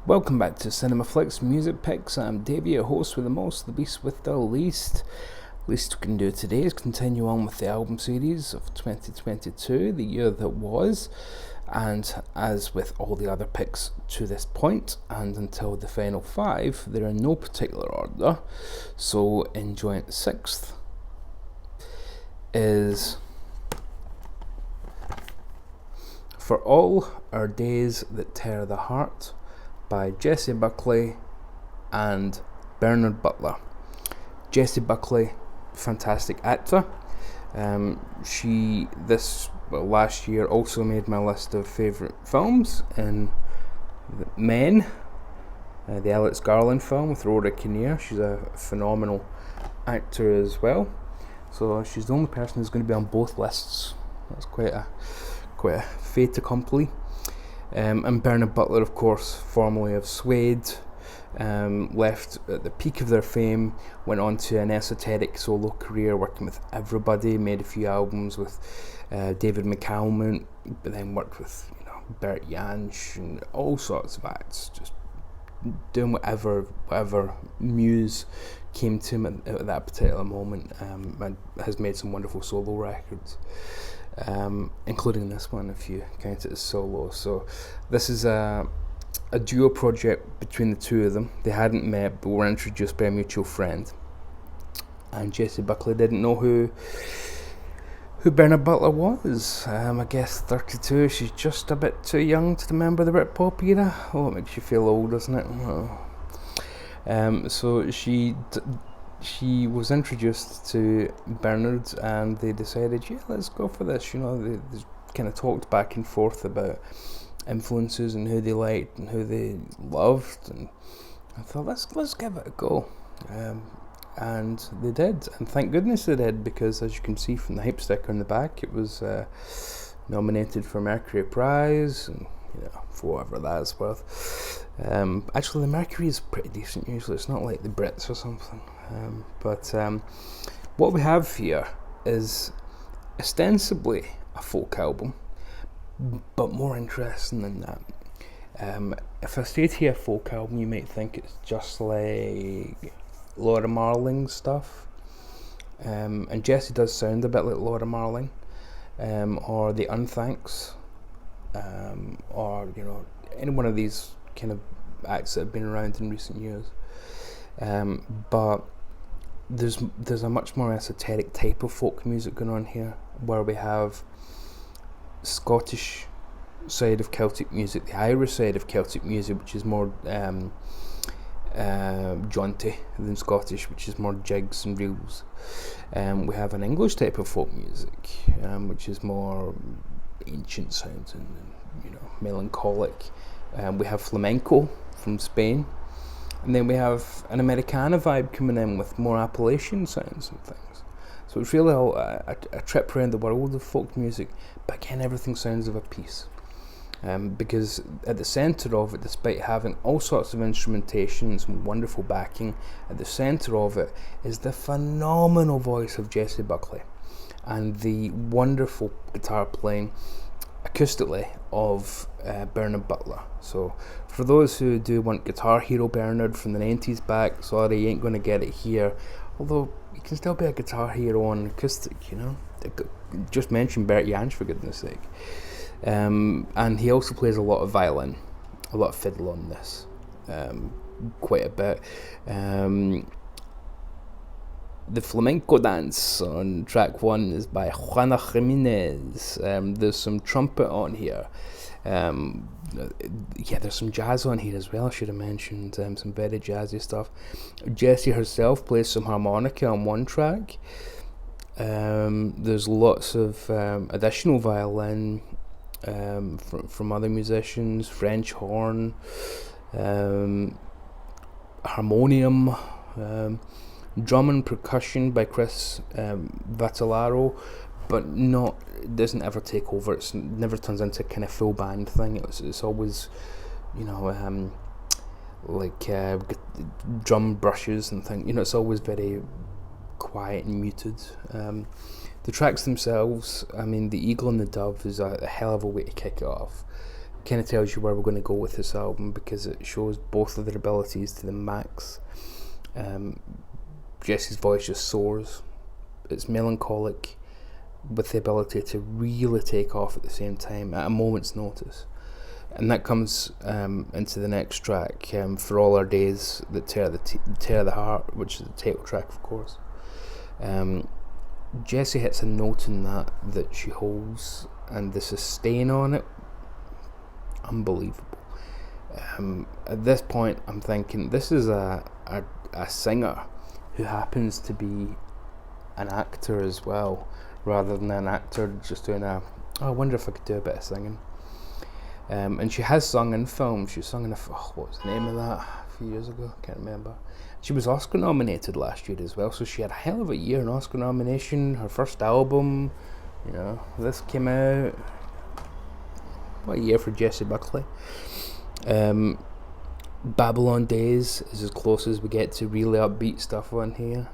Welcome back to Cinema Flicks Music Picks. I'm Davey, your host with the most, the beast with the least. Least we can do today is continue on with the album series of 2022, the year that was, and as with all the other picks to this point, and until the final five, they're in no particular order. So in joint sixth is For All Our Days That Tear the Heart by Jessie Buckley and Bernard Butler. Jessie Buckley, fantastic actor. Last year also made my list of favourite films in Men, the Alex Garland film with Rhoda Kinnear. She's a phenomenal actor as well. So she's the only person who's going to be on both lists. That's quite a fait accompli. And Bernard Butler, of course, formerly of Suede, left at the peak of their fame, went on to an esoteric solo career working with everybody, made a few albums with David McCalmont, but then worked with Bert Jansch and all sorts of acts, just doing whatever muse came to him at that particular moment, and has made some wonderful solo records. Including this one if you count it as solo. So this is a duo project between the two of them. They hadn't met but were introduced by a mutual friend, and Jessie Buckley didn't know who Bernard Butler was. I guess 32, she's just a bit too young to remember the Britpop era. Oh, it makes you feel old, doesn't it? Oh. So she was introduced to Bernard, and they decided, let's go for this. They kind of talked back and forth about influences and who they liked and who they loved, and I thought, let's give it a go. And they did, and thank goodness they did, because as you can see from the hype sticker on the back, it was nominated for Mercury Prize, and for whatever that's worth. Actually, the Mercury is pretty decent usually. It's not like the Brits or something. But what we have here is ostensibly a folk album, but more interesting than that. If I say to you a folk album, you might think it's just like Laura Marling stuff, and Jessie does sound a bit like Laura Marling, or the Unthanks, or any one of these kind of acts that have been around in recent years. But there's a much more esoteric type of folk music going on here, where we have Scottish side of Celtic music, the Irish side of Celtic music, which is more jaunty than Scottish, which is more jigs and reels. We have an English type of folk music, which is more ancient sounds and melancholic. We have flamenco from Spain. And then we have an Americana vibe coming in with more Appalachian sounds and things. So it's really a trip around the world of folk music, but again, everything sounds of a piece. Because at the centre of it, despite having all sorts of instrumentation and some wonderful backing, at the centre of it is the phenomenal voice of Jessie Buckley and the wonderful guitar playing acoustically of Bernard Butler. So for those who do want Guitar Hero Bernard from the 90s back, sorry, you ain't going to get it here, although you can still be a Guitar Hero on acoustic, just mention Bert Jansch for goodness sake. And he also plays a lot of violin, a lot of fiddle on this, quite a bit. The flamenco dance on track 1 is by Juana Jimenez. There's some trumpet on here. There's some jazz on here as well, I should have mentioned. Some very jazzy stuff. Jessie herself plays some harmonica on one track. There's lots of additional violin from other musicians, French horn, harmonium, drum and percussion by Chris Vattalaro, but it doesn't ever take over. It never turns into a kind of full band thing. It's always, drum brushes and things. It's always very quiet and muted. The tracks themselves, the Eagle and the Dove is a hell of a way to kick it off. kind of tells you where we're going to go with this album, because it shows both of their abilities to the max. Jessie's voice just soars. It's melancholic with the ability to really take off at the same time at a moment's notice. And that comes into the next track, For All Our Days That Tear the Heart, which is the title track, of course. Jessie hits a note in that she holds, and the sustain on it, unbelievable. At this point, I'm thinking, this is a singer who happens to be an actor as well, rather than an actor just doing I wonder if I could do a bit of singing. And she has sung in film. She sung in what was the name of that a few years ago? Can't remember. She was Oscar nominated last year as well, so she had a hell of a year, an Oscar nomination, her first album. This came out, what a year for Jessie Buckley. Babylon Days is as close as we get to really upbeat stuff on here.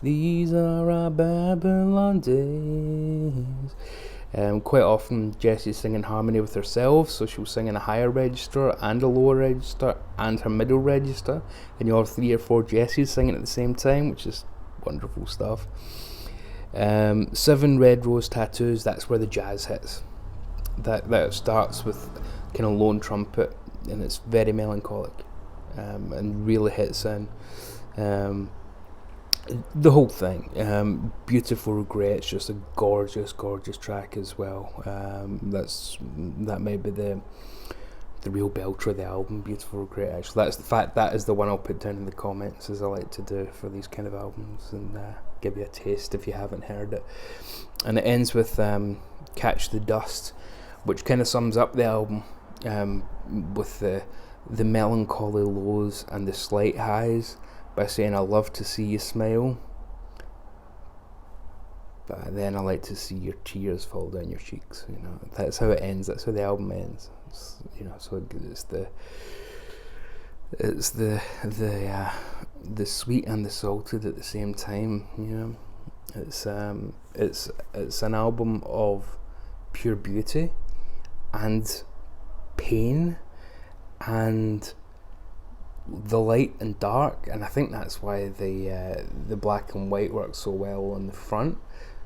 These are our Babylon days. Quite often Jessie's singing harmony with herself, so she'll sing in a higher register and a lower register and her middle register, and you have 3 or 4 Jessies singing at the same time, which is wonderful stuff. 7 Red Rose Tattoos, that's where the jazz hits. That starts with kind of lone trumpet, and it's very melancholic, and really hits in. The whole thing, Beautiful Regret, it's just a gorgeous track as well. That may be the real belter of the album, Beautiful Regret. Actually, that is the one I'll put down in the comments, as I like to do for these kind of albums, and give you a taste if you haven't heard it. And it ends with Catch the Dust, which kind of sums up the album, with the melancholy lows and the slight highs, by saying, I love to see you smile, but then I like to see your tears fall down your cheeks. That's how it ends. That's how the album ends. So it's the sweet and the salted at the same time. It's an album of pure beauty and pain and the light and dark, and I think that's why the black and white works so well on the front,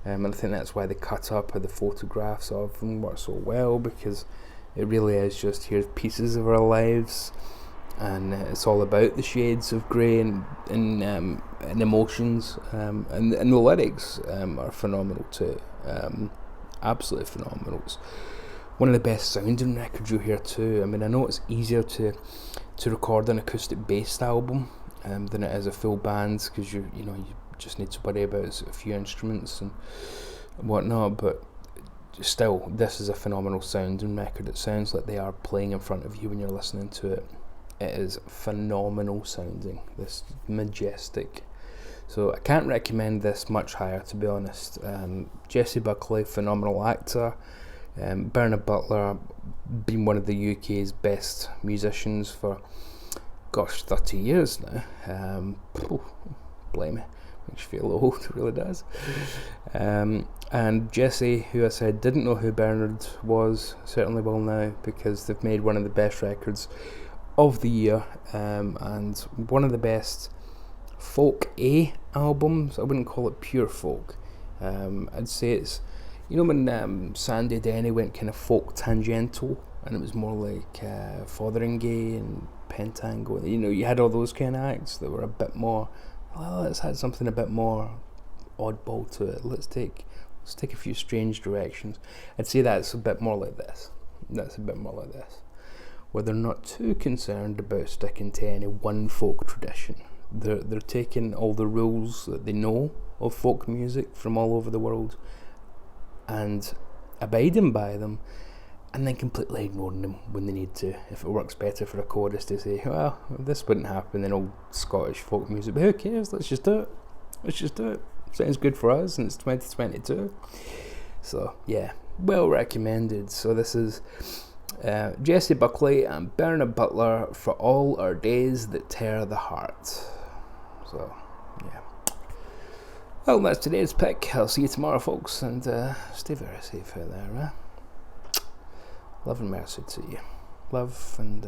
and I think that's why the cut up of the photographs of them work so well, because it really is just, here's pieces of our lives, and it's all about the shades of grey and emotions, and the lyrics are phenomenal too, absolutely phenomenal. It's one of the best sounding records you hear too. I mean, I know it's easier to record an acoustic based album than it is a full band, because you just need to worry about a few instruments and whatnot, but still, this is a phenomenal sounding record. It sounds like they are playing in front of you when you're listening to it. It is phenomenal sounding, this majestic. So I can't recommend this much higher, to be honest. Jessie Buckley, phenomenal actor. Bernard Butler, been one of the UK's best musicians for 30 years now. Blimey, makes you feel old, it really does. And Jessie, who I said didn't know who Bernard was, certainly will now, because they've made one of the best records of the year, and one of the best folk albums. I wouldn't call it pure folk. I'd say it's, when Sandy Denny went kind of folk tangential, and it was more like Fotheringay and Pentango. You had all those kind of acts that were a bit more, let's have something a bit more oddball to it. Let's take a few strange directions. I'd say that's a bit more like this. Where they're not too concerned about sticking to any one folk tradition. They're taking all the rules that they know of folk music from all over the world and abiding by them, and then completely ignoring them when they need to. If it works better for a chorus to say, well, this wouldn't happen in old Scottish folk music, but who cares, let's just do it. Sounds good for us, and it's 2022. So yeah, well recommended. So this is Jessie Buckley and Bernard Butler, For All Our Days That Tear the Heart. So yeah, well, that's today's pick. I'll see you tomorrow, folks, and stay very safe out there. Love and mercy to you. live and